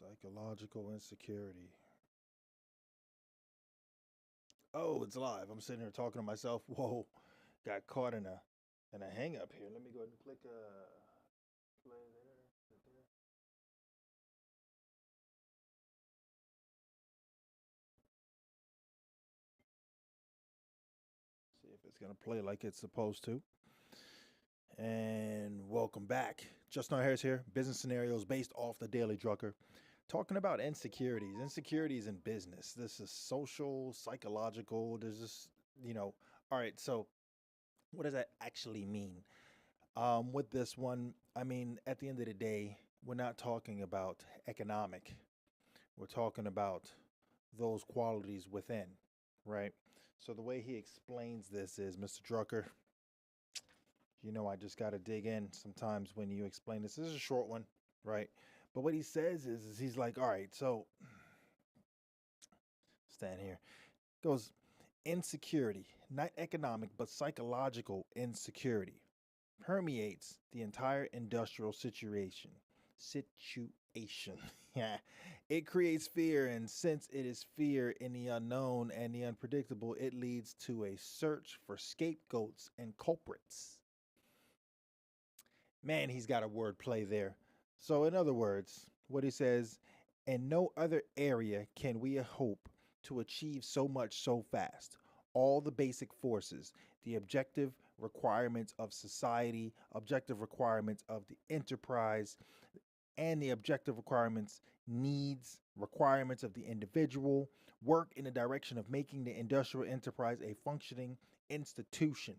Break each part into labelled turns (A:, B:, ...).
A: Psychological insecurity. Oh, it's live. I'm sitting here talking to myself. Whoa, got caught in a hang up here. Let me go ahead and click play there. See if it's gonna play like it's supposed to. And welcome back. Just Not Harris here. Business scenarios based off the Daily Drucker. Talking about insecurities in business. This is social, psychological. There's just, all right. So what does that actually mean? With this one, I mean, at the end of the day, we're not talking about economic. We're talking about those qualities within, right? So the way he explains this is, Mr. Drucker, I just got to dig in sometimes when you explain this. This is a short one, right? But what he says is he's like, all right, so stand here. Goes, insecurity, not economic, but psychological insecurity permeates the entire industrial situation. Yeah. It creates fear, and since it is fear in the unknown and the unpredictable, it leads to a search for scapegoats and culprits. Man, he's got a word play there. So, in other words, what he says, in no other area can we hope to achieve so much so fast. All the basic forces, the objective requirements of society, objective requirements of the enterprise, and the objective requirements, needs, requirements of the individual work in the direction of making the industrial enterprise a functioning institution.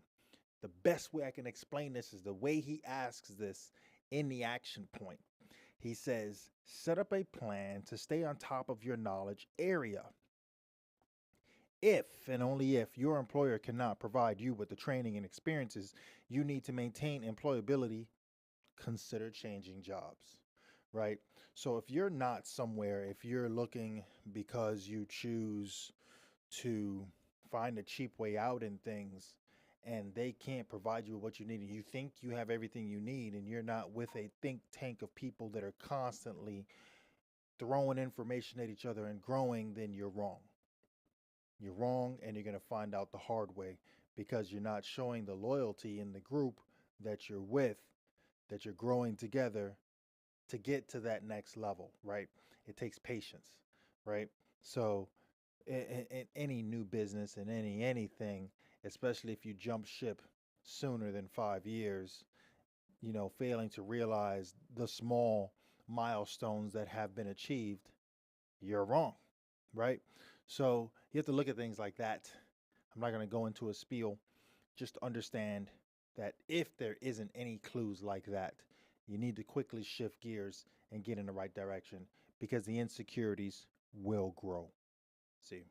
A: The best way I can explain this is the way he asks this in the action point. He says, set up a plan to stay on top of your knowledge area. If and only if your employer cannot provide you with the training and experiences you need to maintain employability, consider changing jobs, right? So if you're not somewhere, if you're looking because you choose to find a cheap way out in things and they can't provide you with what you need, and you think you have everything you need, and you're not with a think tank of people that are constantly throwing information at each other and growing, then you're wrong. You're wrong, and you're going to find out the hard way because you're not showing the loyalty in the group that you're with, that you're growing together to get to that next level, right? It takes patience, right? So in any new business, in anything, especially if you jump ship sooner than 5 years, failing to realize the small milestones that have been achieved, you're wrong, right? So you have to look at things like that. I'm not going to go into a spiel. Just understand that if there isn't any clues like that, you need to quickly shift gears and get in the right direction because the insecurities will grow. See you.